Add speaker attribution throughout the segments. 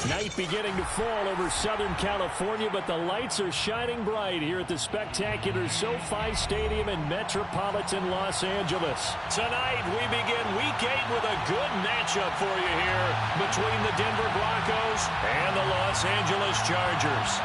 Speaker 1: Night beginning to fall over Southern California, but the lights are shining bright here at the spectacular SoFi Stadium in metropolitan Los Angeles. Tonight, we begin Week 8 with a good matchup for you here between the Denver Broncos and the Los Angeles Chargers.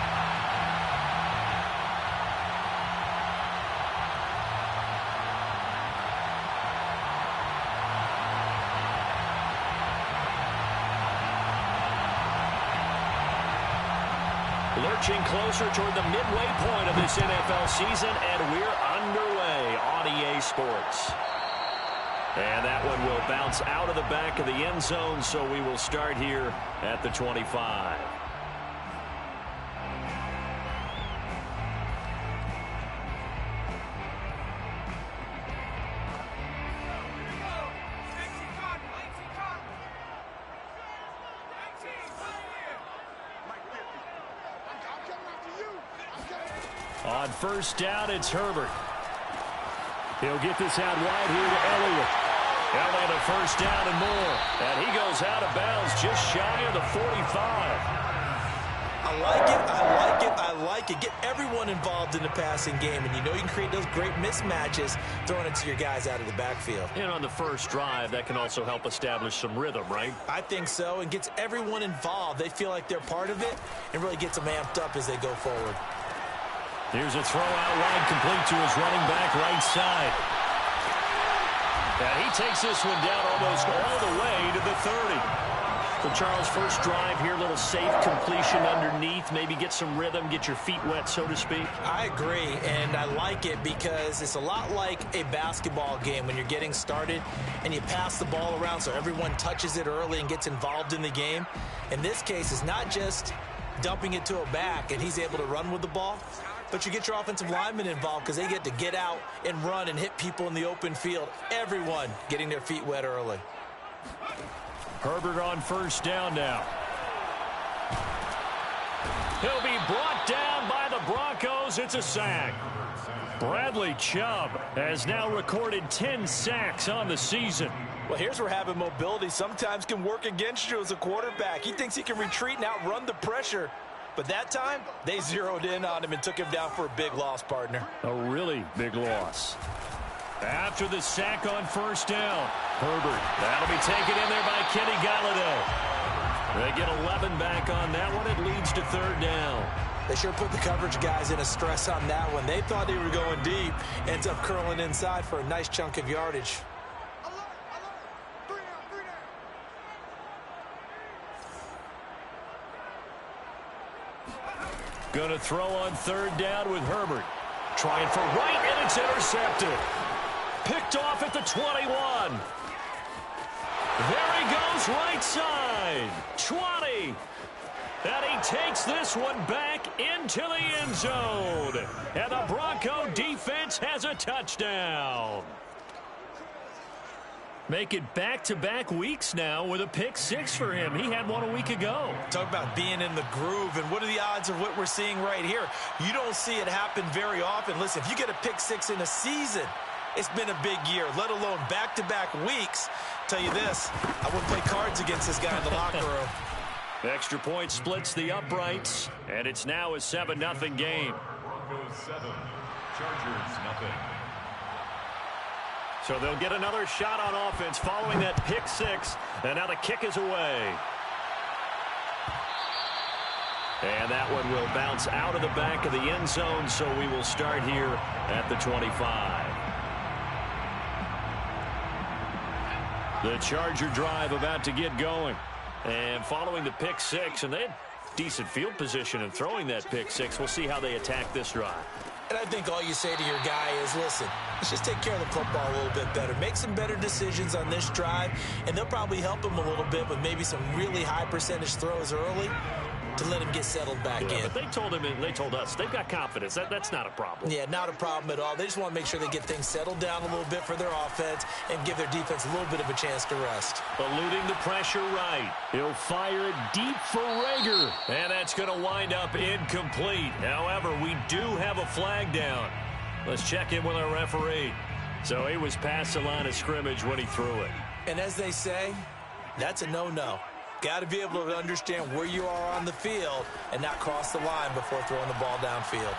Speaker 1: Lurching closer toward the midway point of this NFL season, and we're underway on EA Sports. And that one will bounce out of the back of the end zone, so we will start here at the 25. On first down, it's Herbert. He'll get this out wide here to Elliott. Elliott a first down and more. And he goes out of bounds just shy of the 45.
Speaker 2: I like it, I like it, I like it. Get everyone involved in the passing game. And you know you can create those great mismatches throwing it to your guys out of the backfield.
Speaker 1: And on the first drive, that can also help establish some rhythm, right?
Speaker 2: I think so. And gets everyone involved. They feel like they're part of it and really gets them amped up as they go forward.
Speaker 1: Here's a throw out wide, complete to his running back right side. And he takes this one down almost all the way to the 30. So, Charles, first drive here, little safe completion underneath. Maybe get some rhythm, get your feet wet, so to speak.
Speaker 2: I agree, and I like it because it's a lot like a basketball game when you're getting started and you pass the ball around so everyone touches it early and gets involved in the game. In this case, it's not just dumping it to a back and he's able to run with the ball, but you get your offensive linemen involved because they get to get out and run and hit people in the open field. Everyone getting their feet wet early.
Speaker 1: Herbert on first down now. He'll be brought down by the Broncos. It's a sack. Bradley Chubb has now recorded 10 sacks on the season.
Speaker 2: Well, here's where having mobility sometimes can work against you as a quarterback. He thinks he can retreat and outrun the pressure. But that time, they zeroed in on him and took him down for a big loss, partner.
Speaker 1: A really big loss. After the sack on first down, Herbert. That'll be taken in there by Kenny Galladay. They get 11 back on that one. It leads to third down.
Speaker 2: They sure put the coverage guys in a stress on that one. They thought they were going deep. Ends up curling inside for a nice chunk of yardage.
Speaker 1: Going to throw on third down with Herbert. Trying for right, and it's intercepted. Picked off at the 21. There he goes, right side. 20. And he takes this one back into the end zone. And the Bronco defense has a touchdown. Make it back-to-back weeks now with a pick six for him. He had one a week ago.
Speaker 2: Talk about being in the groove, and what are the odds of what we're seeing right here? You don't see it happen very often. Listen, if you get a pick six in a season, it's been a big year, let alone back-to-back weeks. Tell you this, I wouldn't play cards against this guy in the locker room.
Speaker 1: Extra point splits the uprights, and it's now a 7-0 game.
Speaker 3: Broncos 7, Chargers nothing.
Speaker 1: So they'll get another shot on offense following that pick six, and now the kick is away. And that one will bounce out of the back of the end zone, so we will start here at the 25. The Charger drive about to get going. And following the pick six, and they had decent field position in throwing that pick six. We'll see how they attack this drive.
Speaker 2: And I think all you say to your guy is, listen, let's just take care of the football a little bit better. Make some better decisions on this drive, and they'll probably help him a little bit with maybe some really high percentage throws early. to let him get settled back in.
Speaker 1: But they told us they've got confidence. That's not a problem.
Speaker 2: Yeah, not a problem at all. They just want to make sure they get things settled down a little bit for their offense and give their defense a little bit of a chance to rest.
Speaker 1: Eluding the pressure right. He'll fire it deep for Rager. And that's going to wind up incomplete. However, we do have a flag down. Let's check in with our referee. So he was past the line of scrimmage when he threw it.
Speaker 2: And as they say, that's a no-no. Got to be able to understand where you are on the field and not cross the line before throwing the ball downfield.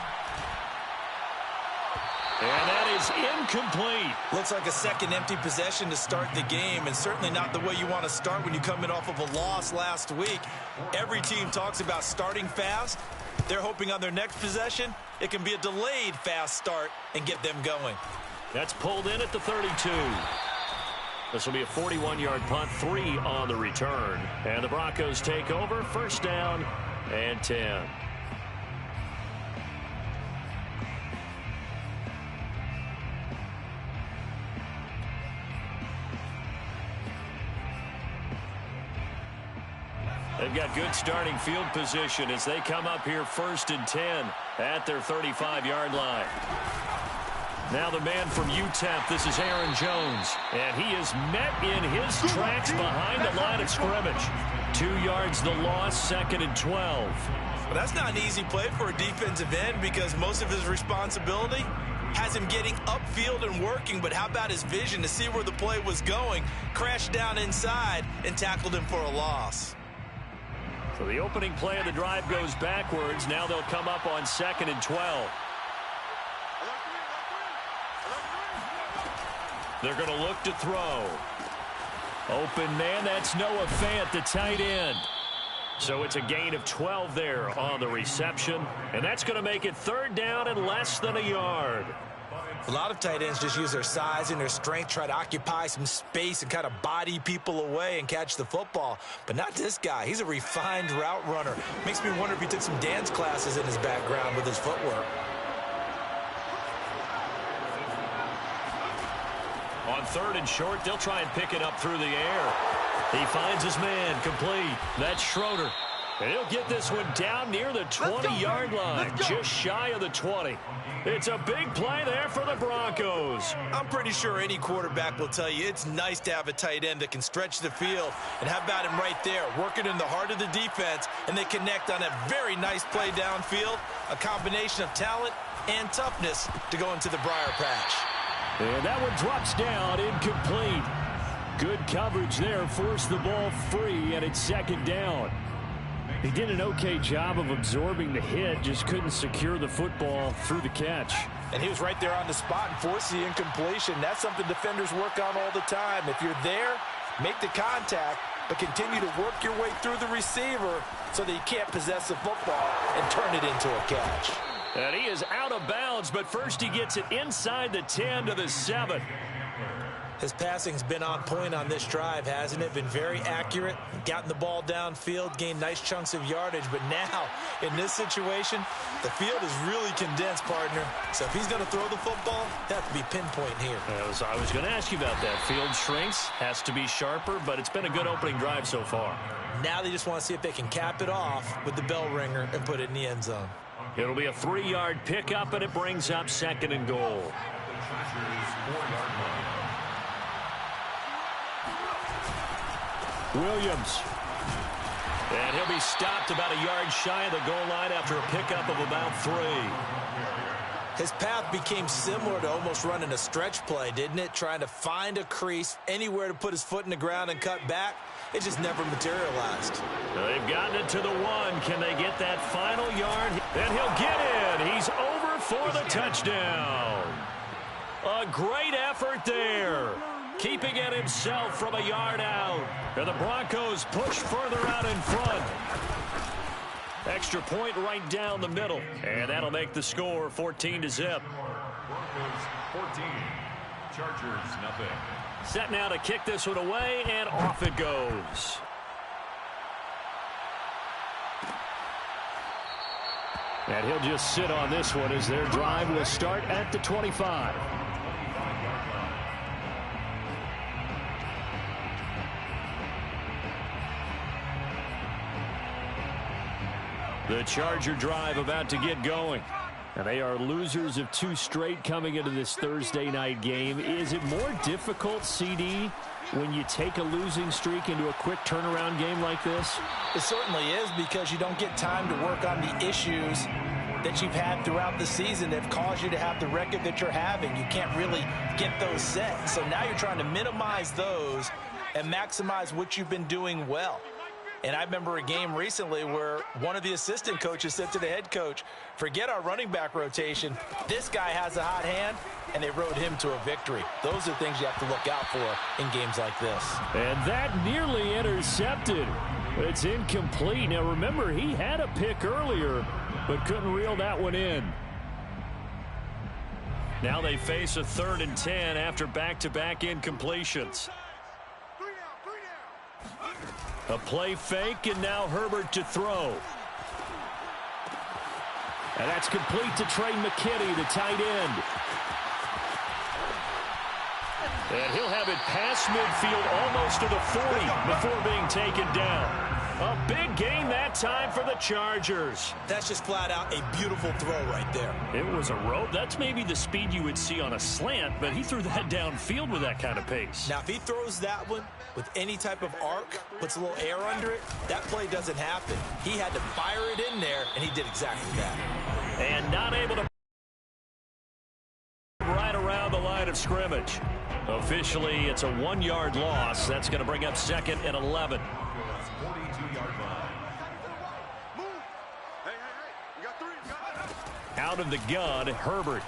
Speaker 1: And that is incomplete.
Speaker 2: Looks like a second empty possession to start the game, and certainly not the way you want to start when you come in off of a loss last week. Every team talks about starting fast. They're hoping on their next possession, it can be a delayed fast start and get them going.
Speaker 1: That's pulled in at the 32. This will be a 41-yard punt, 3 on the return. And the Broncos take over, first down and 10. They've got good starting field position as they come up here first and 10 at their 35-yard line. Now the man from UTEP, this is Aaron Jones, and he is met in his tracks behind the line of scrimmage. 2 yards the loss, second and 12.
Speaker 2: Well, that's not an easy play for a defensive end because most of his responsibility has him getting upfield and working, but how about his vision to see where the play was going, crashed down inside, and tackled him for a loss.
Speaker 1: So the opening play of the drive goes backwards. Now they'll come up on second and 12. They're going to look to throw. Open man, that's Noah Fant, the tight end. So it's a gain of 12 there on the reception. And that's going to make it third down and less than a yard.
Speaker 2: A lot of tight ends just use their size and their strength, try to occupy some space and kind of body people away and catch the football. But not this guy. He's a refined route runner. Makes me wonder if he took some dance classes in his background with his footwork.
Speaker 1: On third and short, they'll try and pick it up through the air. He finds his man, complete. That's Schroeder. And he'll get this one down near the 20-yard line, just shy of the 20. It's a big play there for the Broncos.
Speaker 2: I'm pretty sure any quarterback will tell you it's nice to have a tight end that can stretch the field. And how about him right there, working in the heart of the defense, and they connect on a very nice play downfield, a combination of talent and toughness to go into the briar patch.
Speaker 1: And that one drops down, incomplete. Good coverage there, forced the ball free, and it's second down. He did an okay job of absorbing the hit, just couldn't secure the football through the catch.
Speaker 2: And he was right there on the spot and forced the incompletion. That's something defenders work on all the time. If you're there, make the contact, but continue to work your way through the receiver so that you can't possess the football and turn it into a catch.
Speaker 1: And he is out of bounds, but first he gets it inside the 10 to the 7.
Speaker 2: His passing's been on point on this drive, hasn't it? Been very accurate, gotten the ball downfield, gained nice chunks of yardage. But now, in this situation, the field is really condensed, partner. So if he's going to throw the football, he'll have to be pinpoint here.
Speaker 1: I was going to ask you about that. Field shrinks, has to be sharper, but it's been a good opening drive so far.
Speaker 2: Now they just want to see if they can cap it off with the bell ringer and put it in the end zone.
Speaker 1: It'll be a 3-yard pickup, and it brings up second and goal. Williams. And he'll be stopped about a yard shy of the goal line after a pickup of about 3.
Speaker 2: His path became similar to almost running a stretch play, didn't it? Trying to find a crease, anywhere to put his foot in the ground and cut back. It just never materialized.
Speaker 1: They've gotten it to the 1. Can they get that final yard? And he'll get in. He's over for the touchdown. A great effort there. Keeping it himself from a yard out. And the Broncos push further out in front. Extra point right down the middle. And that'll make the score 14-0.
Speaker 3: Broncos 14, Chargers nothing.
Speaker 1: Set now to kick this one away, and off it goes. And he'll just sit on this one as their drive will start at the 25. The Charger drive about to get going. And they are losers of 2 straight coming into this Thursday night game. Is it more difficult, CD, when you take a losing streak into a quick turnaround game like this?
Speaker 2: It certainly is, because you don't get time to work on the issues that you've had throughout the season that have caused you to have the record that you're having. You can't really get those set. So now you're trying to minimize those and maximize what you've been doing well. And I remember a game recently where one of the assistant coaches said to the head coach, forget our running back rotation. This guy has a hot hand, and they rode him to a victory. Those are things you have to look out for in games like this.
Speaker 1: And that nearly intercepted. It's incomplete. Now, remember, he had a pick earlier, but couldn't reel that one in. Now they face a 3rd and 10 after back-to-back incompletions. A play fake, and now Herbert to throw. And that's complete to Trey McKinney, the tight end. And he'll have it past midfield almost to the 40 before being taken down. A big gain that time for the Chargers.
Speaker 2: That's just flat out a beautiful throw right there.
Speaker 1: It was a rope. That's maybe the speed you would see on a slant, but he threw that downfield with that kind of pace.
Speaker 2: Now, if he throws that one with any type of arc, puts a little air under it, that play doesn't happen. He had to fire it in there, and he did exactly that.
Speaker 1: And not able to right around the line of scrimmage. Officially, it's a 1-yard loss. That's going to bring up 2nd and 11.
Speaker 3: 42-yard line.
Speaker 1: Out of the gun, Herbert.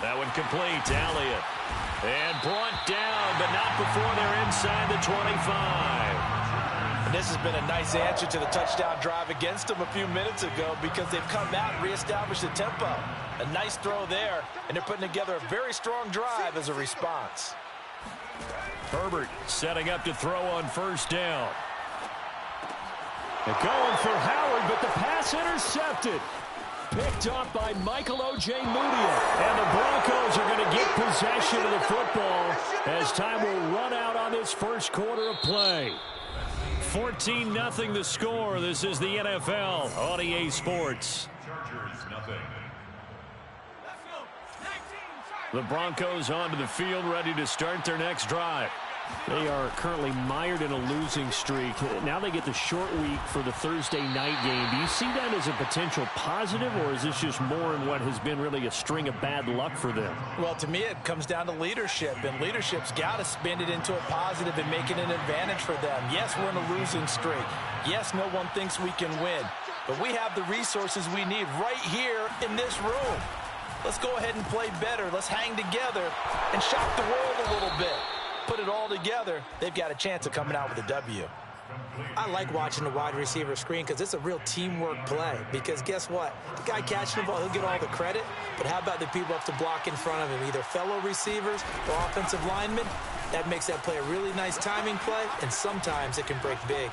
Speaker 1: That one complete to Elliott. And brought down, but not before they're inside the 25.
Speaker 2: And this has been a nice answer to the touchdown drive against them a few minutes ago, because they've come out and reestablished the tempo. A nice throw there, and they're putting together a very strong drive as a response.
Speaker 1: Herbert setting up to throw on 1st down. They're going for Howard, but the pass intercepted. Picked off by Michael O.J. Mudia. And the Broncos are going to get possession of the football as time will run out on this first quarter of play. 14-0 the score. This is the NFL on EA Sports.
Speaker 3: Chargers, nothing.
Speaker 1: The Broncos onto the field, ready to start their next drive. They are currently mired in a losing streak. Now they get the short week for the Thursday night game. Do you see that as a potential positive, or is this just more in what has been really a string of bad luck for them?
Speaker 2: Well, to me, it comes down to leadership, and leadership's got to spin it into a positive and make it an advantage for them. Yes, we're in a losing streak. Yes, no one thinks we can win, but we have the resources we need right here in this room. Let's go ahead and play better. Let's hang together and shock the world a little bit. Put it all together, they've got a chance of coming out with a W. I like watching the wide receiver screen because it's a real teamwork play. Because guess what? The guy catching the ball, he'll get all the credit. But how about the people up to block in front of him, either fellow receivers or offensive linemen? That makes that play a really nice timing play, and sometimes it can break big.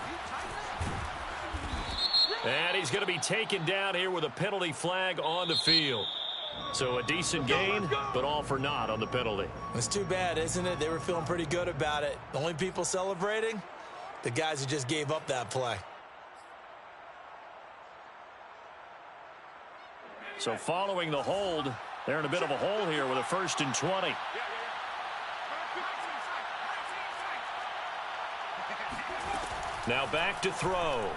Speaker 1: And he's going to be taken down here with a penalty flag on the field. So a decent gain, but all for naught on the penalty.
Speaker 2: It's too bad, isn't it? They were feeling pretty good about it. The only people celebrating, the guys who just gave up that play.
Speaker 1: So following the hold, they're in a bit of a hole here with a 1st and 20. Now back to throw.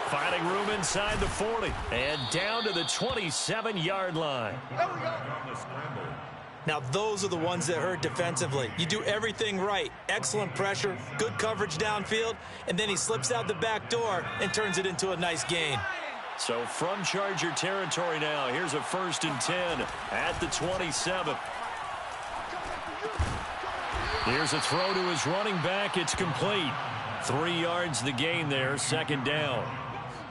Speaker 1: Finding room inside the 40. And down to the 27-yard line.
Speaker 2: Now, those are the ones that hurt defensively. You do everything right. Excellent pressure, good coverage downfield, and then he slips out the back door and turns it into a nice gain.
Speaker 1: So from Charger territory now, here's a 1st and 10 at the 27. Here's a throw to his running back. It's complete. 3 yards the gain there, 2nd down.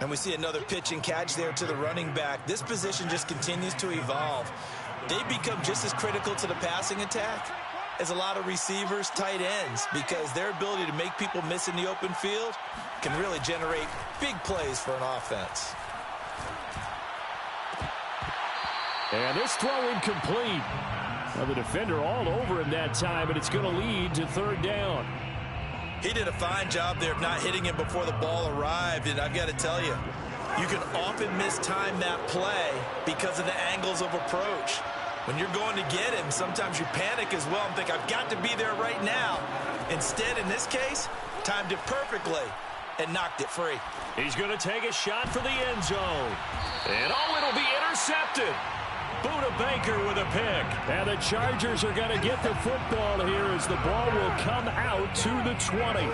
Speaker 2: And we see another pitch and catch there to the running back. This position just continues to evolve. They become just as critical to the passing attack as a lot of receivers, tight ends, because their ability to make people miss in the open field can really generate big plays for an offense.
Speaker 1: And this throw incomplete. Now the defender all over him that time, but it's going to lead to 3rd down.
Speaker 2: He did a fine job there of not hitting him before the ball arrived, and I've got to tell you, you can often mistime that play because of the angles of approach. When you're going to get him, sometimes you panic as well and think, I've got to be there right now. Instead, in this case, timed it perfectly and knocked it free.
Speaker 1: He's going to take a shot for the end zone. And it'll be intercepted. Buda Baker with a pick. And the Chargers are going to get the football here as the ball will come out to the 20.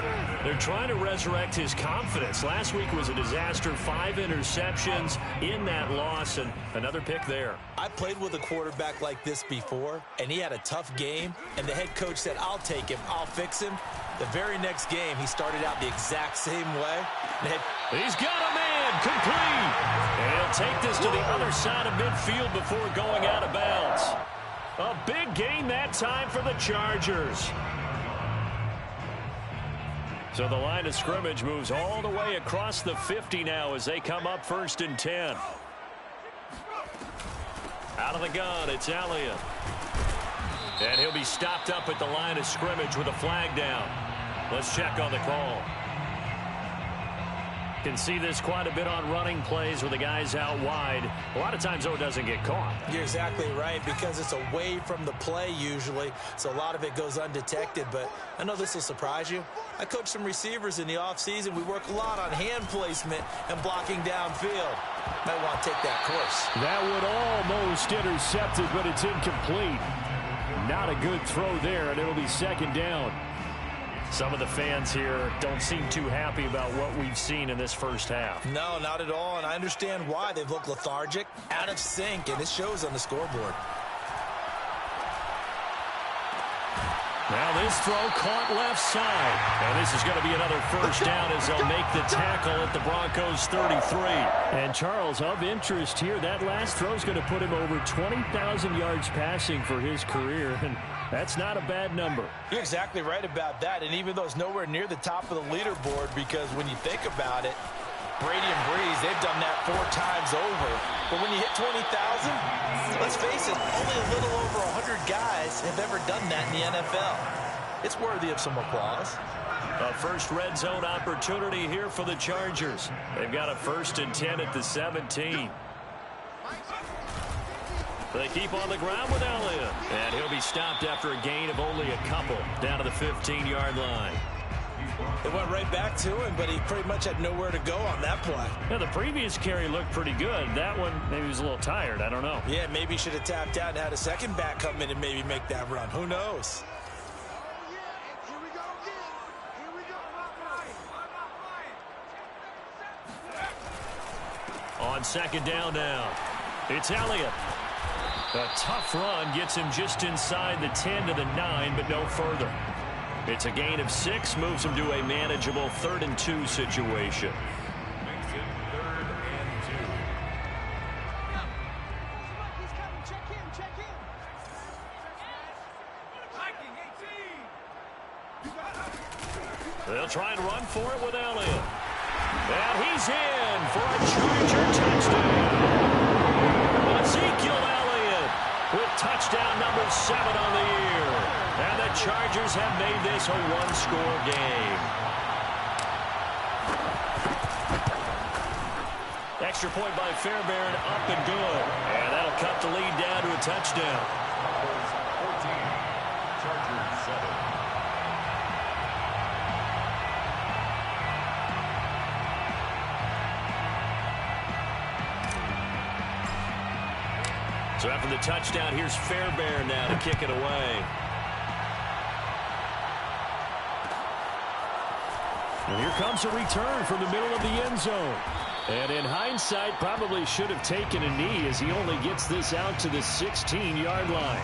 Speaker 1: They're trying to resurrect his confidence. Last week was a disaster. 5 interceptions in that loss, and another pick there.
Speaker 2: I played with a quarterback like this before, and he had a tough game, and the head coach said, I'll take him, I'll fix him. The very next game, he started out the exact same way.
Speaker 1: He's got a man, complete. And he'll take this to the other side of midfield before going out of bounds. A big gain that time for the Chargers. So the line of scrimmage moves all the way across the 50 now as they come up 1st and 10. Out of the gun, it's Elliott. And he'll be stopped up at the line of scrimmage with a flag down. Let's check on the call. Can see this quite a bit on running plays with the guys out wide. A lot of times, though, it doesn't get caught.
Speaker 2: You're exactly right, because it's away from the play usually, so a lot of it goes undetected. But I know this will surprise you. I coach some receivers in the offseason. We work a lot on hand placement and blocking downfield. Might want to take that course.
Speaker 1: That would almost intercept it, but it's incomplete. Not a good throw there, and it'll be 2nd down. Some of the fans here don't seem too happy about what we've seen in this first half.
Speaker 2: No, not at all, and I understand why. They've looked lethargic, out of sync, and it shows on the scoreboard.
Speaker 1: Now this throw caught left side. And this is going to be another 1st down as they'll make the tackle at the Broncos 33. And Charles, of interest here, that last throw is going to put him over 20,000 yards passing for his career. And that's not a bad number.
Speaker 2: You're exactly right about that. And even though it's nowhere near the top of the leaderboard, because when you think about it, Brady and Breeze, they've done that 4 times over. But when you hit 20,000, let's face it, only a little over 100 guys have ever done that in the NFL. It's worthy of some applause.
Speaker 1: A first red zone opportunity here for the Chargers. They've got a 1st and 10 at the 17. They keep on the ground with Elliott. And he'll be stopped after a gain of only a couple down to the 15-yard line.
Speaker 2: It went right back to him, but he pretty much had nowhere to go on that play.
Speaker 1: Yeah, the previous carry looked pretty good. That one, maybe he was a little tired. I don't know.
Speaker 2: Yeah, maybe he should have tapped out and had a second back come in and maybe make that run. Who knows?
Speaker 1: On 2nd down now, it's Elliott. A tough run gets him just inside the 10 to the 9, but no further. It's a gain of 6, moves him to a manageable 3rd and 2 situation.
Speaker 3: Makes it 3rd and
Speaker 1: 2. They'll try and run for it with Elliott. And he's in for a Charger touchdown. Ezekiel Elliott with touchdown number 7 on the year. And the Chargers have made this a 1-score game. Extra point by Fairbairn, up and good. And that'll cut the lead down to a touchdown.
Speaker 3: 14, Chargers 7.
Speaker 1: So after the touchdown, here's Fairbairn now to kick it away. And here comes a return from the middle of the end zone. And in hindsight, probably should have taken a knee as he only gets this out to the 16-yard line.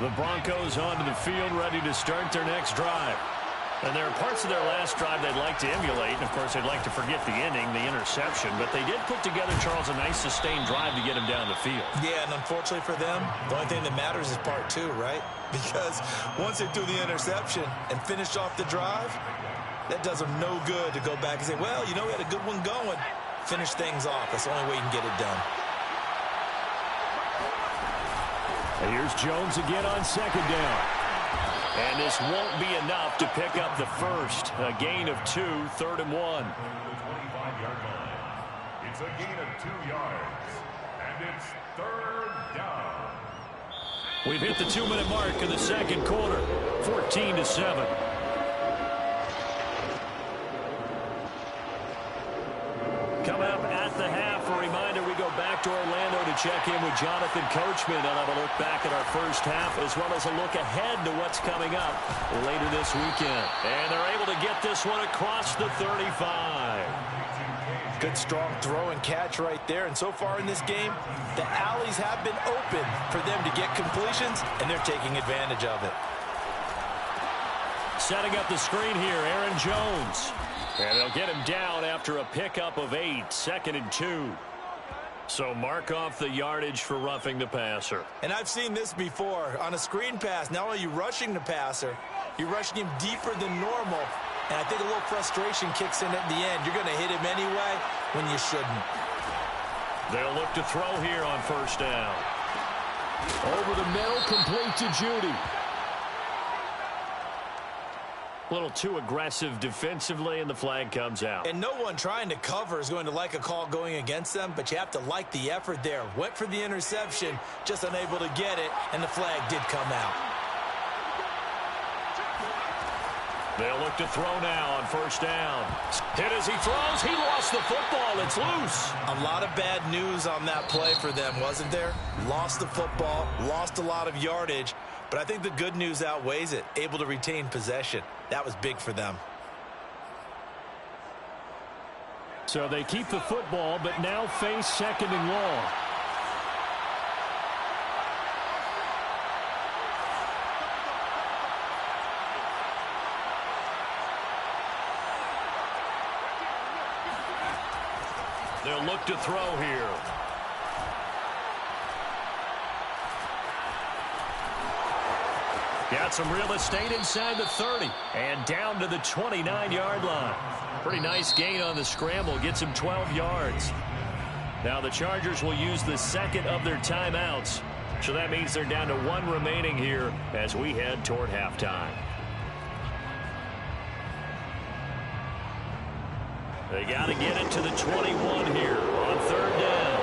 Speaker 1: The Broncos onto the field, ready to start their next drive. And there are parts of their last drive they'd like to emulate. And, of course, they'd like to forget the ending, the interception. But they did put together, Charles, a nice sustained drive to get him down the field.
Speaker 2: Yeah, and unfortunately for them, the only thing that matters is part 2, right? Because once they threw the interception and finished off the drive, That does them no good to go back and say, well, you know, we had a good one going. Finish things off. That's the only way you can get it done.
Speaker 1: And here's Jones again on second down. And this won't be enough to pick up the first. A gain of 2, 3rd and 1.
Speaker 3: The 25-yard line. It's a gain of 2 yards. And it's 3rd down.
Speaker 1: We've hit the 2-minute mark in the second quarter. 14-7. Coming up at the half, a reminder, we go back to Orlando to check in with Jonathan Coachman. I'll have a look back at our first half as well as a look ahead to what's coming up later this weekend. And they're able to get this one across the 35.
Speaker 2: Good strong throw and catch right there. And so far in this game, the alleys have been open for them to get completions, and they're taking advantage of it.
Speaker 1: Setting up the screen here, Aaron Jones. And they'll get him down after a pickup of 8, 2nd and 2. So mark off the yardage for roughing the passer.
Speaker 2: And I've seen this before. On a screen pass, not only are you rushing the passer, you're rushing him deeper than normal. And I think a little frustration kicks in at the end. You're going to hit him anyway when you shouldn't.
Speaker 1: They'll look to throw here on first down. Over the middle, complete to Judy. A little too aggressive defensively, and the flag comes out.
Speaker 2: And no one trying to cover is going to like a call going against them, but you have to like the effort there. Went for the interception, just unable to get it, and the flag did come out.
Speaker 1: They'll look to throw now on first down. Hit as he throws. He lost the football. It's loose.
Speaker 2: A lot of bad news on that play for them, wasn't there? Lost the football, lost a lot of yardage, but I think the good news outweighs it. Able to retain possession. That was big for them.
Speaker 1: So they keep the football, but now face 2nd and long. They'll look to throw here. Got some real estate inside the 30 and down to the 29-yard line. Pretty nice gain on the scramble. Gets him 12 yards. Now the Chargers will use the second of their timeouts. So that means they're down to 1 remaining here as we head toward halftime. They got to get it to the 21 here on 3rd down.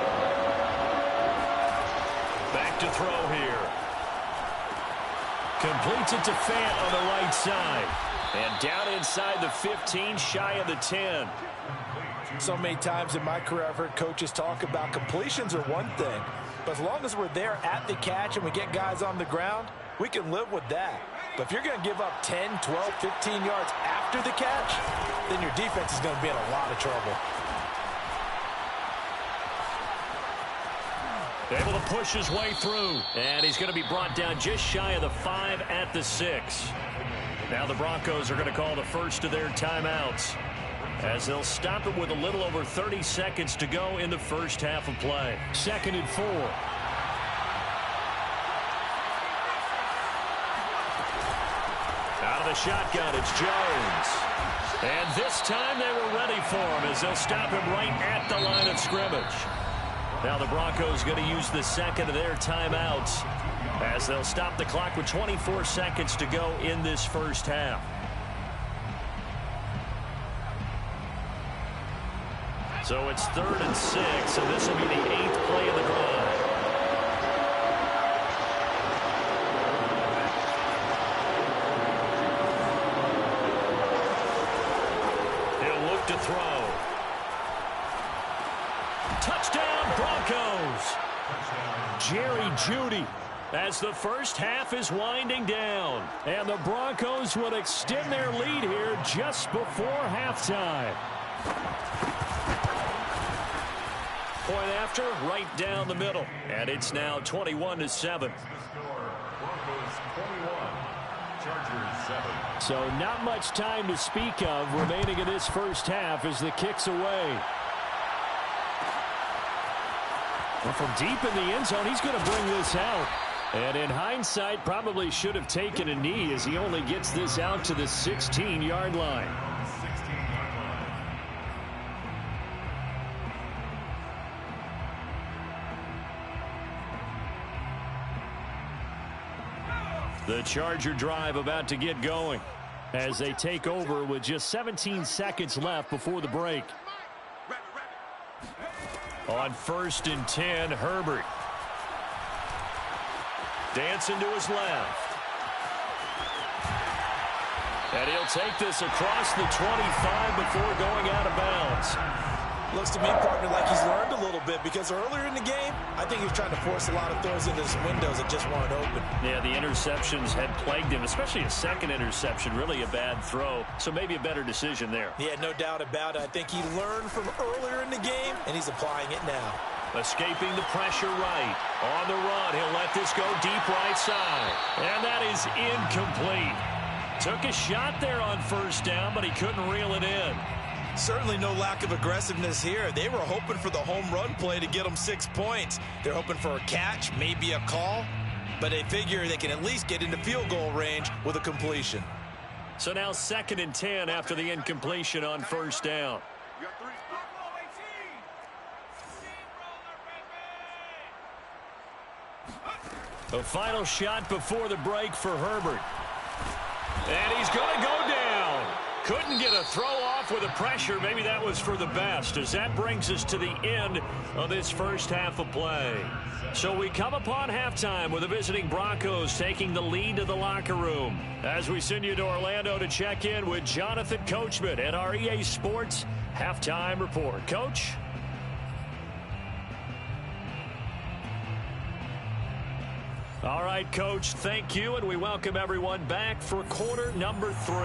Speaker 1: Back to throw here. Completes it to Fant on the right side. And down inside the 15, shy of the 10.
Speaker 2: So many times in my career, I've heard coaches talk about completions are one thing. But as long as we're there at the catch and we get guys on the ground, we can live with that. But if you're going to give up 10, 12, 15 yards after the catch, then your defense is going to be in a lot of trouble.
Speaker 1: Able to push his way through. And he's going to be brought down just shy of the 5 at the 6. Now the Broncos are going to call the first of their timeouts, as they'll stop it with a little over 30 seconds to go in the first half of play. 2nd and 4. Out of the shotgun, it's Jones. And this time they were ready for him as they'll stop him right at the line of scrimmage. Now the Broncos going to use the second of their timeouts as they'll stop the clock with 24 seconds to go in this first half. So it's 3rd and 6, and this will be the 8th play of the drive. He'll look to throw. Touchdown, Broncos. Jerry Jeudy, as the first half is winding down. And the Broncos will extend their lead here just before halftime. Point after, right down the middle. And it's now 21-7. So not much time to speak of remaining in this first half as the kick's away. Well, from deep in the end zone, he's going to bring this out. And in hindsight, probably should have taken a knee as he only gets this out to the 16-yard line. The Charger drive about to get going as they take over with just 17 seconds left before the break. On 1st and 10, Herbert. Dancing to his left. And he'll take this across the 25 before going out of bounds.
Speaker 2: Looks to me, partner, like he's learned a little bit, because earlier in the game, I think he was trying to force a lot of throws into some windows that just weren't open.
Speaker 1: Yeah, the interceptions had plagued him, especially a second interception, really a bad throw. So maybe a better decision there.
Speaker 2: Yeah, no doubt about it. I think he learned from earlier in the game, and he's applying it now.
Speaker 1: Escaping the pressure right. On the run, he'll let this go deep right side. And that is incomplete. Took a shot there on 1st down, but he couldn't reel it in.
Speaker 2: Certainly no lack of aggressiveness here. They were hoping for the home run play to get them 6 points. They're hoping for a catch, maybe a call, but they figure they can at least get into field goal range with a completion.
Speaker 1: So now 2nd and 10 after the incompletion on 1st down. A final shot before the break for Herbert. And he's going to go down. Couldn't get a throw off with the pressure. Maybe that was for the best, as that brings us to the end of this first half of play. So we come upon halftime with the visiting Broncos taking the lead to the locker room. As we send you to Orlando to check in with Jonathan Coachman at our EA Sports Halftime Report. Coach? All right, Coach, thank you, and we welcome everyone back for quarter number 3.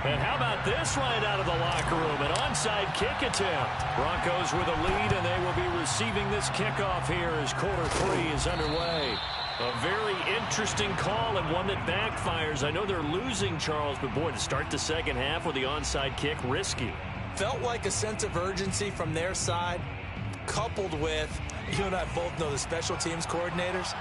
Speaker 1: And how about this right out of the locker room? An onside kick attempt. Broncos with a lead, and they will be receiving this kickoff here as quarter 3 is underway. A very interesting call and one that backfires. I know they're losing, Charles, but boy, to start the second half with the onside kick, risky.
Speaker 2: Felt like a sense of urgency from their side, coupled with, you and I both know the special teams coordinators.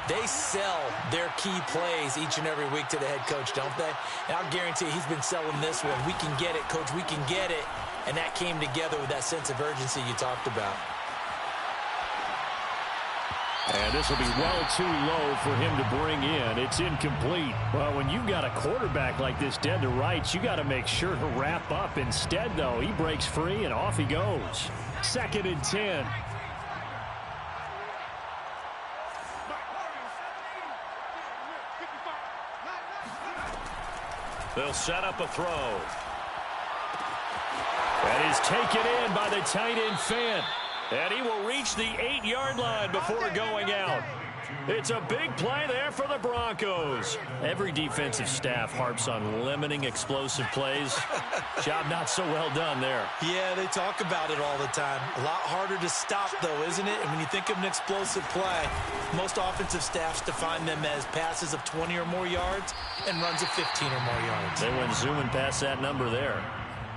Speaker 2: They sell their key plays each and every week to the head coach, don't they? And I'll guarantee he's been selling this one. We can get it, coach. We can get it. And that came together with that sense of urgency you talked about.
Speaker 1: And this will be well too low for him to bring in. It's incomplete. Well, when you've got a quarterback like this dead to rights, you got to make sure to wrap up. Instead, though, he breaks free and off he goes. 2nd and 10. They'll set up a throw. That is taken in by the tight end Finn. And he will reach the 8-yard line before going out. It's a big play there for the Broncos. Every defensive staff harps on limiting explosive plays. Job not so well done there.
Speaker 2: Yeah, they talk about it all the time. A lot harder to stop, though, isn't it? And when you think of an explosive play, most offensive staffs define them as passes of 20 or more yards and runs of 15 or more yards.
Speaker 1: They went zooming past that number there.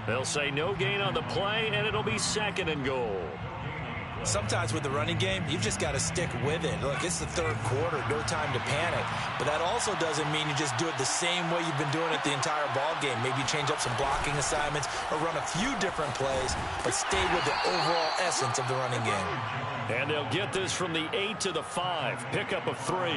Speaker 1: They'll say no gain on the play, and it'll be 2nd and goal.
Speaker 2: Sometimes with the running game, you've just got to stick with it. Look, it's the 3rd quarter, no time to panic. But that also doesn't mean you just do it the same way you've been doing it the entire ball game. Maybe change up some blocking assignments or run a few different plays, but stay with the overall essence of the running game.
Speaker 1: And they'll get this from the 8 to the 5. Pickup of 3.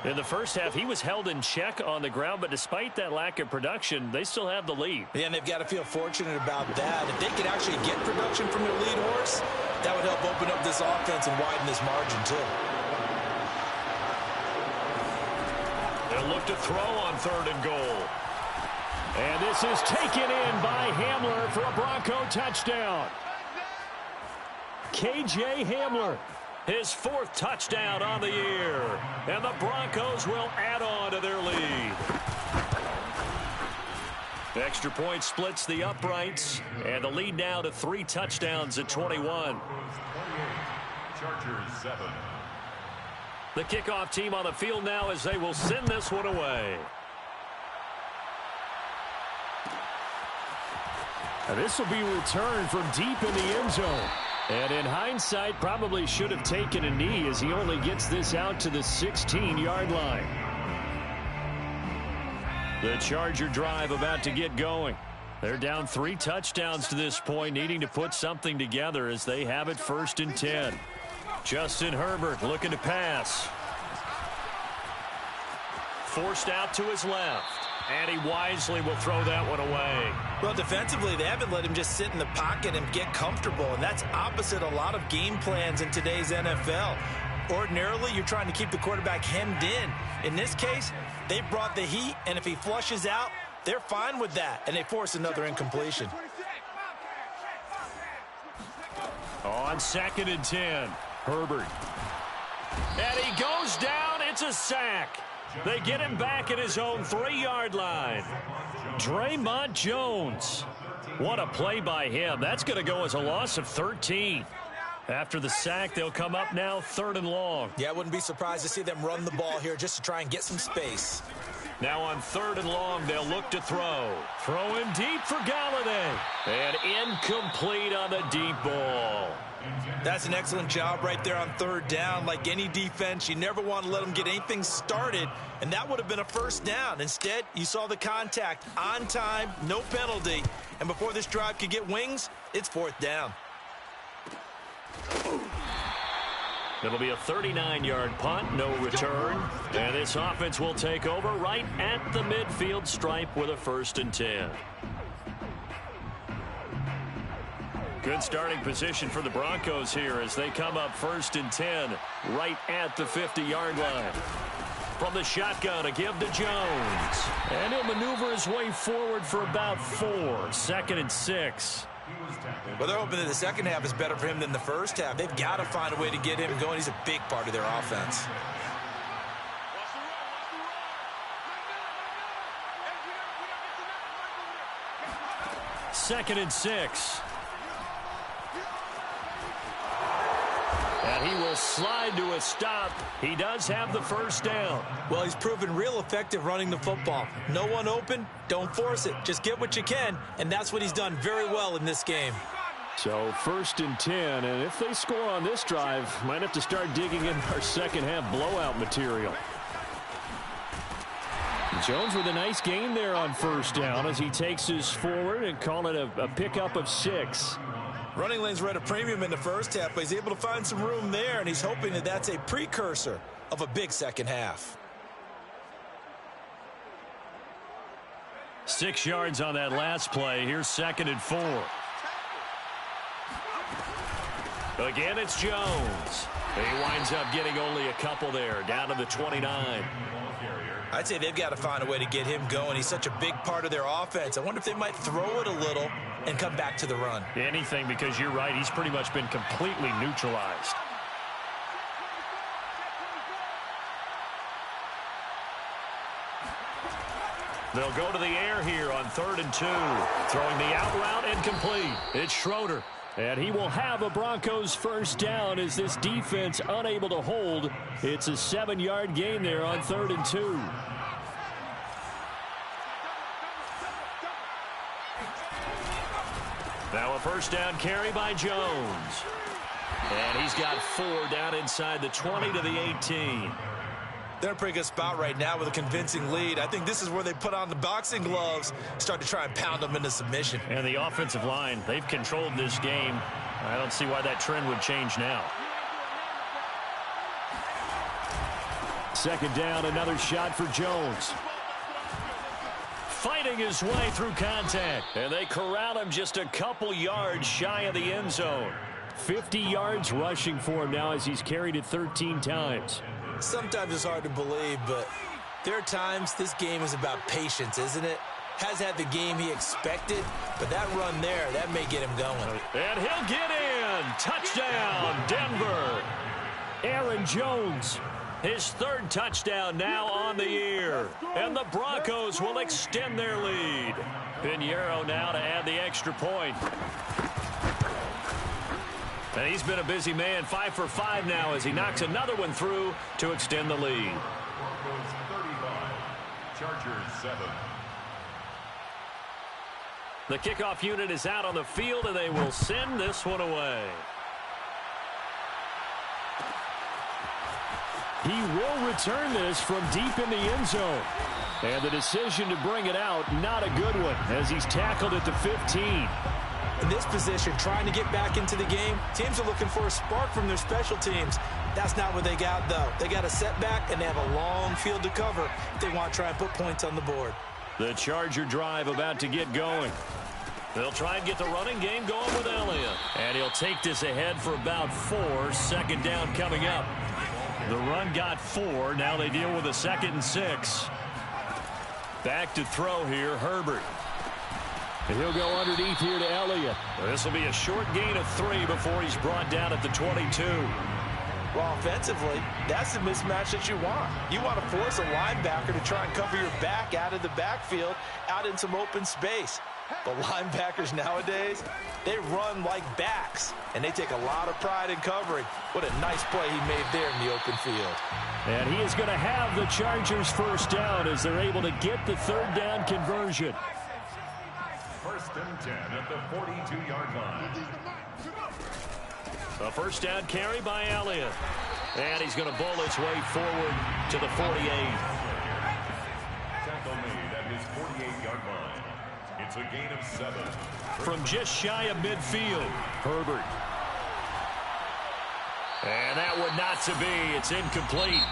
Speaker 1: In the first half, he was held in check on the ground, but despite that lack of production, they still have the lead.
Speaker 2: Yeah, and they've got to feel fortunate about that. If they could actually get production from their lead horse, that would help open up this offense and widen this margin, too.
Speaker 1: They'll look to throw on 3rd and goal. And this is taken in by Hamler for a Bronco touchdown. KJ Hamler. His 4th touchdown on the year. And the Broncos will add on to their lead. The extra point splits the uprights. And the lead now to 3 touchdowns at 21.
Speaker 3: Chargers 7.
Speaker 1: The kickoff team on the field now as they will send this one away. And this will be returned from deep in the end zone. And in hindsight, probably should have taken a knee as he only gets this out to the 16-yard line. The Charger drive about to get going. They're down 3 touchdowns to this point, needing to put something together as they have it 1st and 10. Justin Herbert looking to pass. forced out to his left. And he wisely will throw that one away.
Speaker 2: Well, defensively, they haven't let him just sit in the pocket and get comfortable, and that's opposite a lot of game plans in today's NFL. Ordinarily, you're trying to keep the quarterback hemmed in. In this case, they brought the heat, and if he flushes out, they're fine with that, and they force another incompletion.
Speaker 1: On 2nd and 10, Herbert. And he goes down. It's a sack. They get him back at his own 3-yard line. Draymond Jones. What a play by him. That's going to go as a loss of 13. After the sack, they'll come up now 3rd and long.
Speaker 2: Yeah, I wouldn't be surprised to see them run the ball here just to try and get some space.
Speaker 1: Now on 3rd and long, they'll look to throw. Throwing deep for Galladay. And incomplete on the deep ball.
Speaker 2: That's an excellent job right there on 3rd down. Like any defense, you never want to let them get anything started, and that would have been a 1st down. Instead, you saw the contact on time, no penalty, and before this drive could get wings, it's 4th down.
Speaker 1: It'll be a 39-yard punt, no return, and this offense will take over right at the midfield stripe with a 1st and 10. Good starting position for the Broncos here as they come up 1st and 10 right at the 50-yard line. From the shotgun, a give to Jones. And he'll maneuver his way forward for about 4. 2nd and 6.
Speaker 2: Well, they're hoping that the second half is better for him than the first half. They've got to find a way to get him going. He's a big part of their offense.
Speaker 1: Second and 6. And he will slide to a stop. He does have the 1st down.
Speaker 2: Well, he's proven real effective running the football. No one open, don't force it. Just get what you can, and that's what he's done very well in this game.
Speaker 1: So 1st and 10, and if they score on this drive, might have to start digging in our second half blowout material. Jones with a nice gain there on 1st down as he takes us forward and call it a pickup of 6.
Speaker 2: Running lanes were at a premium in the first half, but he's able to find some room there, and he's hoping that that's a precursor of a big second half.
Speaker 1: 6 yards on that last play. Here's 2nd and 4. Again, it's Jones. He winds up getting only a couple there, down to the 29.
Speaker 2: I'd say they've got to find a way to get him going. He's such a big part of their offense. I wonder if they might throw it a little and come back to the run.
Speaker 1: Anything, because you're right. He's pretty much been completely neutralized. They'll go to the air here on 3rd and 2. Throwing the out route and complete. It's Schroeder. And he will have a Broncos 1st down as this defense unable to hold. It's a 7-yard gain there on 3rd and 2. Now a 1st down carry by Jones. And he's got 4 down inside the 20 to the 18.
Speaker 2: They're in a pretty good spot right now with a convincing lead. I think this is where they put on the boxing gloves, start to try and pound them into submission.
Speaker 1: And the offensive line, they've controlled this game. I don't see why that trend would change now. 2nd down, another shot for Jones. Fighting his way through contact. And they corral him just a couple yards shy of the end zone. 50 yards rushing for him now as he's carried it 13 times.
Speaker 2: Sometimes it's hard to believe, but there are times this game is about patience, isn't it? Has had the game he expected, but that run there, that may get him going.
Speaker 1: And he'll get in. Touchdown, Denver. Aaron Jones, his 3rd touchdown now on the year. And the Broncos will extend their lead. Pinheiro now to add the extra point. And he's been a busy man, 5 for 5 now as he knocks another one through to extend the lead.
Speaker 3: Broncos 35, Chargers 7.
Speaker 1: The kickoff unit is out on the field, and they will send this one away. He will return this from deep in the end zone. And the decision to bring it out, not a good one, as he's tackled at the 15.
Speaker 2: In this position, trying to get back into the game, teams are looking for a spark from their special teams. That's not what they got, though. They got a setback, and they have a long field to cover if they want to try and put points on the board.
Speaker 1: The Charger drive about to get going. They'll try and get the running game going with Elliott. And he'll take this ahead for about 4. Second down coming up. The run got 4. Now they deal with a 2nd and 6. Back to throw here, Herbert. And he'll go underneath here to Elliott. This will be a short gain of 3 before he's brought down at the 22.
Speaker 2: Well, offensively, that's the mismatch that you want. You want to force a linebacker to try and cover your back out of the backfield, out in some open space. But linebackers nowadays, they run like backs, and they take a lot of pride in covering. What a nice play he made there in the open field.
Speaker 1: And he is going to have the Chargers first down as they're able to get the 3rd down conversion.
Speaker 3: 1st and 10 at the 42-yard line.
Speaker 1: A first down carry by Elliott. And he's going to bowl his way forward to the 48.
Speaker 3: Tackle made at his 48-yard line. It's a gain of 7.
Speaker 1: From just shy of midfield, Herbert. And that would not to be. It's incomplete.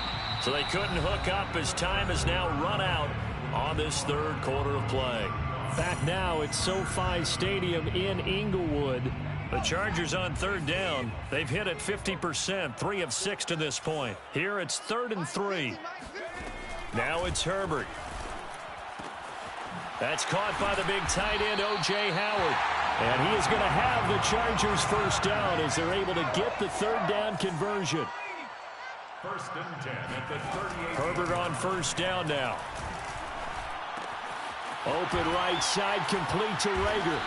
Speaker 1: So they couldn't hook up as time has now run out on this 3rd quarter of play. Back now at SoFi Stadium in Inglewood. The Chargers on 3rd down. They've hit it 50%, 3 of 6 to this point. Here it's 3rd and 3. Now it's Herbert. That's caught by the big tight end, O.J. Howard. And he is going to have the Chargers first down as they're able to get the 3rd down conversion.
Speaker 3: 1st and 10 at the 38.
Speaker 1: Herbert on first down now. Open right side, complete to Rager.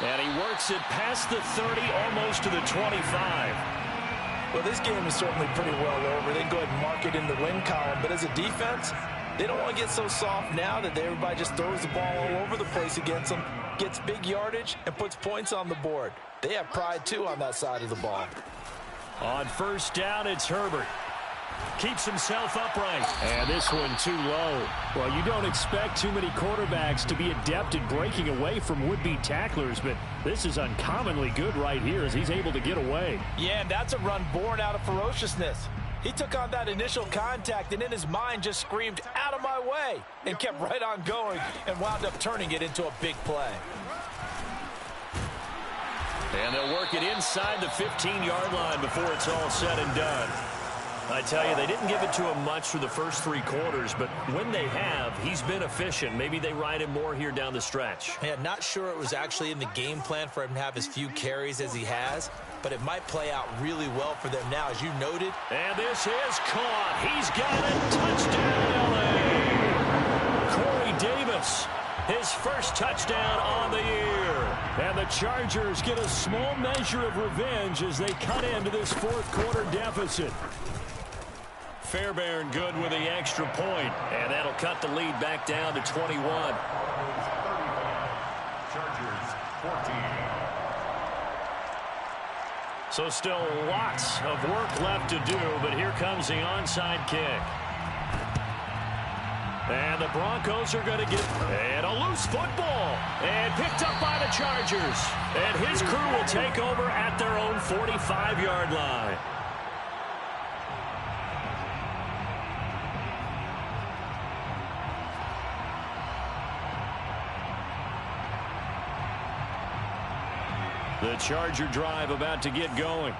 Speaker 1: And he works it past the 30, almost to the 25.
Speaker 2: Well, this game is certainly pretty well over. They can go ahead and mark it in the win column. But as a defense, they don't want to get so soft now that everybody just throws the ball all over the place against them, gets big yardage, and puts points on the board. They have pride, too, on that side of the ball.
Speaker 1: On first down, it's Herbert. Keeps himself upright. And this one too low. Well, you don't expect too many quarterbacks to be adept at breaking away from would-be tacklers, but this is uncommonly good right here as he's able to get away.
Speaker 2: Yeah, and that's a run born out of ferociousness. He took on that initial contact and in his mind just screamed, "Out of my way," and kept right on going and wound up turning it into a big play.
Speaker 1: And they'll work it inside the 15-yard line before it's all said and done. I tell you, they didn't give it to him much for the first 3 quarters, but when they have, he's been efficient. Maybe they ride him more here down the stretch.
Speaker 2: Yeah, not sure it was actually in the game plan for him to have as few carries as he has, but it might play out really well for them now, as you noted.
Speaker 1: And this is caught. He's got it. Touchdown, L.A. Corey Davis, his first touchdown on the year. And the Chargers get a small measure of revenge as they cut into this 4th quarter deficit. Fairbairn good with the extra point, and that'll cut the lead back down to 21.
Speaker 3: Chargers 14.
Speaker 1: So still lots of work left to do, but here comes the onside kick. And the Broncos are going to get and a loose football and picked up by the Chargers. And his crew will take over at their own 45-yard line. The Charger drive about to get going.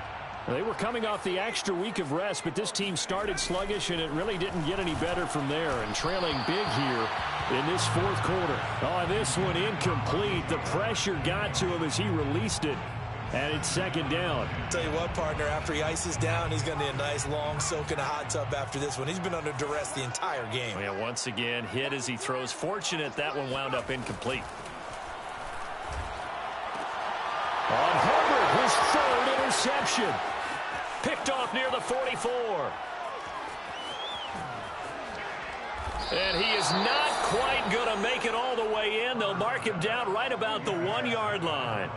Speaker 1: They were coming off the extra week of rest, but this team started sluggish, and it really didn't get any better from there. And trailing big here in this 4th quarter. Oh, this one incomplete. The pressure got to him as he released it, and it's 2nd down.
Speaker 2: Tell you what, partner, after he ices down, he's going to need a nice long soak in a hot tub after this one. He's been under duress the entire game.
Speaker 1: Yeah, once again, hit as he throws. Fortunate that one wound up incomplete. On Herbert, his 3rd interception. Picked off near the 44. And he is not quite going to make it all the way in. They'll mark him down right about the 1-yard line.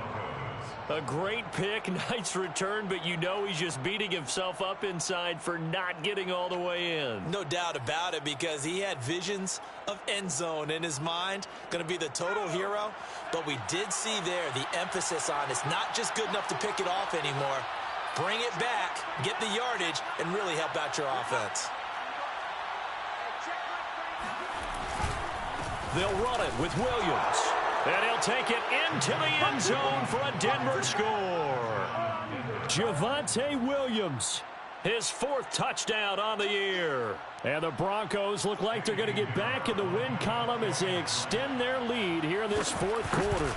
Speaker 1: A great pick, nice return, but you know he's just beating himself up inside for not getting all the way in.
Speaker 2: No doubt about it, because he had visions of end zone in his mind. Going to be the total hero. But we did see there the emphasis on it's not just good enough to pick it off anymore. Bring it back, get the yardage, and really help out your offense.
Speaker 1: They'll run it with Williams. And he'll take it into the end zone for a Denver score. Javonte Williams, his fourth touchdown on the year. And the Broncos look like they're going to get back in the win column as they extend their lead here in this fourth quarter.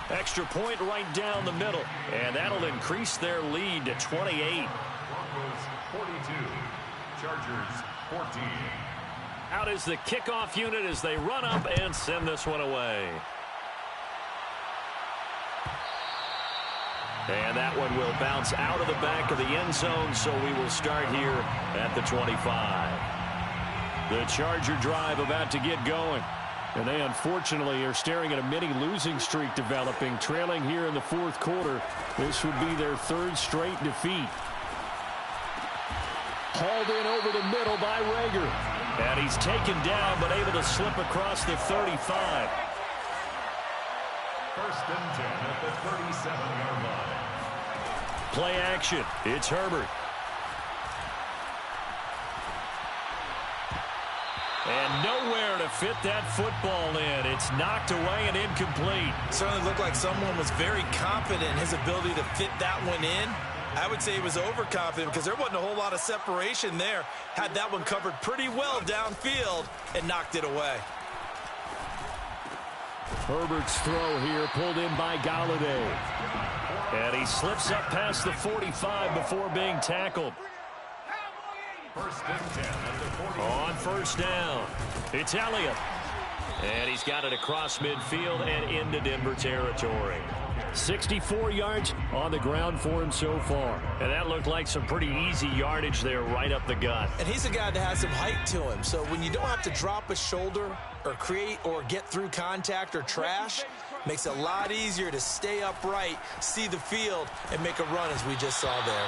Speaker 1: Extra point right down the middle. And that'll increase their lead to 28.
Speaker 3: Broncos 42, Chargers 14.
Speaker 1: Out is the kickoff unit as they run up and send this one away. And that one will bounce out of the back of the end zone, so we will start here at the 25. The Charger drive about to get going. And they unfortunately are staring at a mini losing streak developing, trailing here in the fourth quarter. This would be their third straight defeat. Hauled in over the middle by Rager. And he's taken down, but able to slip across the 35.
Speaker 3: First and 10 at the 37-yard line.
Speaker 1: Play action. It's Herbert. And nowhere to fit that football in. It's knocked away and incomplete.
Speaker 2: Certainly looked like someone was very confident in his ability to fit that one in. I would say he was overconfident because there wasn't a whole lot of separation there. Had that one covered pretty well downfield and knocked it away.
Speaker 1: Herbert's throw here pulled in by Galladay. And he slips up past the 45 before being tackled.
Speaker 3: First and 10 at the 40.
Speaker 1: On first down, it's Elliott. And he's got it across midfield and into Denver territory. 64 yards on the ground for him so far. And that looked like some pretty easy yardage there right up the gut.
Speaker 2: And he's a guy that has some height to him. So when you don't have to drop a shoulder or create or get through contact or trash, makes it a lot easier to stay upright, see the field, and make a run as we just saw there.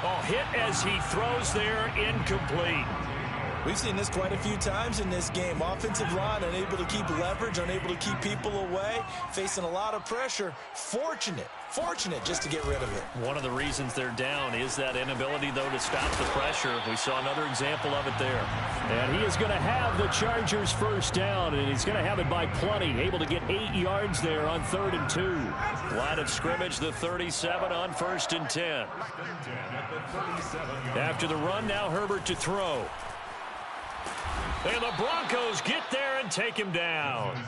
Speaker 1: Oh, hit as he throws there, incomplete.
Speaker 2: We've seen this quite a few times in this game. Offensive line unable to keep leverage, unable to keep people away, facing a lot of pressure. Fortunate just to get rid of it.
Speaker 1: One of the reasons they're down is that inability, though, to stop the pressure. We saw another example of it there. And he is going to have the Chargers first down, and he's going to have it by plenty. Able to get 8 yards there on 3rd and 2. Line of scrimmage, the 37 on 1st and 10. After the run, now Herbert to throw. And the Broncos get there and take him down.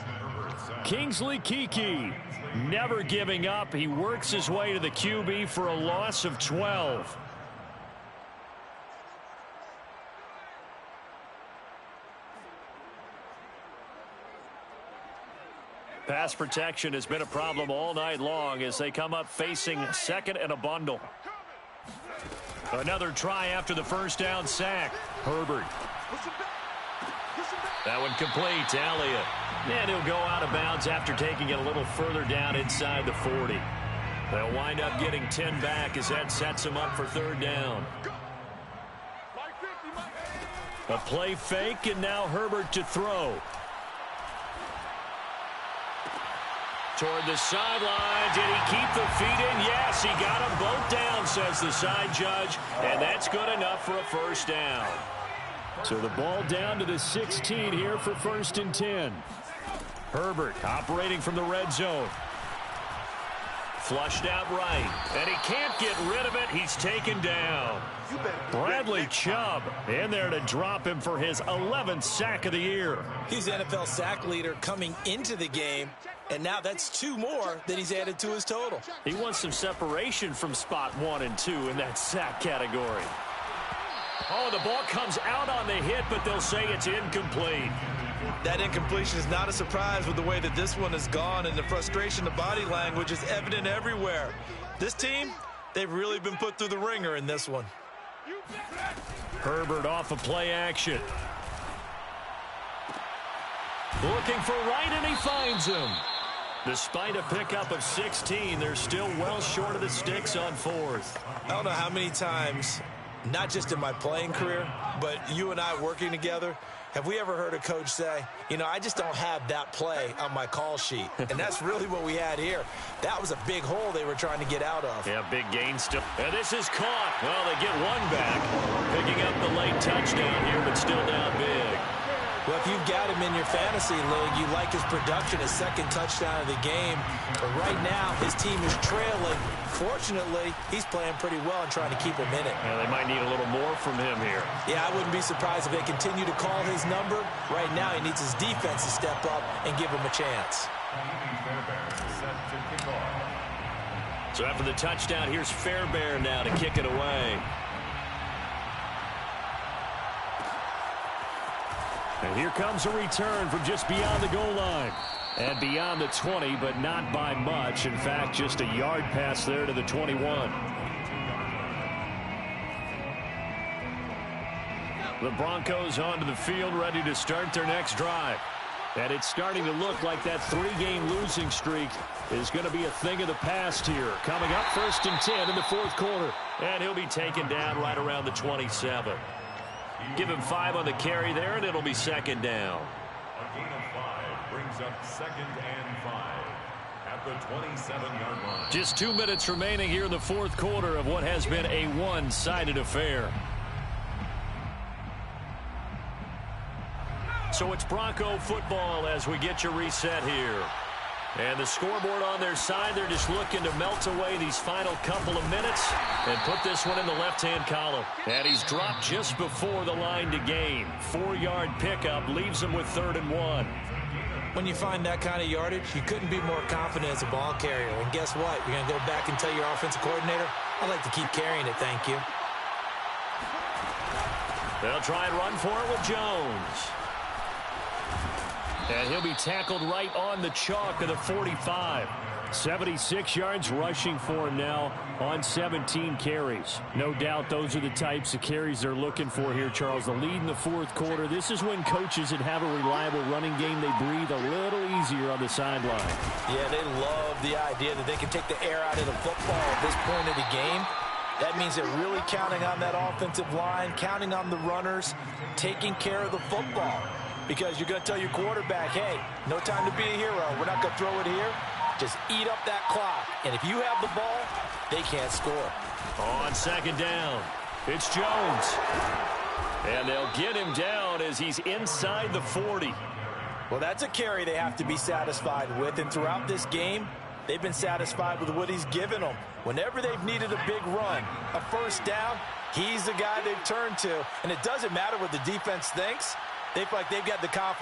Speaker 1: Kingsley Keke never giving up. He works his way to the QB for a loss of 12. Pass protection has been a problem all night long as they come up facing second and a bundle. Another try after the first down sack. Herbert. That one complete to Elliott. And he'll go out of bounds after taking it a little further down inside the 40. They'll wind up getting 10 back as that sets him up for 3rd down. A play fake, and now Herbert to throw. Toward the sideline. Did he keep the feet in? Yes, he got them both down, says the side judge. And that's good enough for a first down. So the ball down to the 16 here for 1st and 10. Herbert operating from the red zone. Flushed out right. And he can't get rid of it. He's taken down. Bradley Chubb in there to drop him for his 11th sack of the year.
Speaker 2: He's NFL sack leader coming into the game. And now that's 2 more that he's added to his total.
Speaker 1: He wants some separation from spot 1 and 2 in that sack category. Oh, the ball comes out on the hit, but they'll say it's incomplete.
Speaker 2: That incompletion is not a surprise with the way that this one has gone, and the frustration, the body language is evident everywhere. This team, they've really been put through the ringer in this one.
Speaker 1: Herbert off of play action. Looking for right, and he finds him. Despite a pickup of 16, they're still well short of the sticks on fourth.
Speaker 2: I don't know how many times, not just in my playing career, but you and I working together, have we ever heard a coach say, you know, I just don't have that play on my call sheet. And that's really what we had here. That was a big hole they were trying to get out of.
Speaker 1: Yeah, big gain still. And this is caught. Well, they get one back. Picking up the late touchdown here, but still down big.
Speaker 2: Well, if you've got him in your fantasy league, you like his production, his second touchdown of the game. But right now, his team is trailing. Fortunately, he's playing pretty well and trying to keep him in it.
Speaker 1: Yeah, they might need a little more from him here. Yeah,
Speaker 2: I wouldn't be surprised if they continue to call his number. Right now, he needs his defense to step up and give him a chance.
Speaker 1: So after the touchdown, here's Fairbairn now to kick it away. And here comes a return from just beyond the goal line. And beyond the 20, but not by much. In fact, just a yard pass there to the 21. The Broncos onto the field, ready to start their next drive. And it's starting to look like that 3-game losing streak is going to be a thing of the past here. Coming up 1st and 10 in the fourth quarter. And he'll be taken down right around the 27. Give him 5 on the carry there, and it'll be 2nd down.
Speaker 3: A gain of 5 brings up 2nd and 5 at the 27-yard line.
Speaker 1: Just 2 minutes remaining here in the fourth quarter of what has been a one-sided affair. So it's Bronco football as we get your reset here. And the scoreboard on their side, they're just looking to melt away these final couple of minutes and put this one in the left-hand column. And he's dropped just before the line to gain. 4-yard pickup leaves him with 3rd and 1.
Speaker 2: When you find that kind of yardage, you couldn't be more confident as a ball carrier. And guess what? You're going to go back and tell your offensive coordinator, I'd like to keep carrying it, thank you.
Speaker 1: They'll try and run for it with Jones. And he'll be tackled right on the chalk of the 45. 76 yards rushing for him now on 17 carries. No doubt those are the types of carries they're looking for here, Charles. The lead in the fourth quarter. This is when coaches that have a reliable running game, they breathe a little easier on the sideline.
Speaker 2: Yeah, they love the idea that they can take the air out of the football at this point of the game. That means they're really counting on that offensive line, counting on the runners, taking care of the football. Because you're going to tell your quarterback, hey, no time to be a hero. We're not going to throw it here. Just eat up that clock. And if you have the ball, they can't score.
Speaker 1: On 2nd down, it's Jones. And they'll get him down as he's inside the 40.
Speaker 2: Well, that's a carry they have to be satisfied with. And throughout this game, they've been satisfied with what he's given them. Whenever they've needed a big run, a 1st down, he's the guy they've turned to. And it doesn't matter what the defense thinks. They feel like they've got the confidence.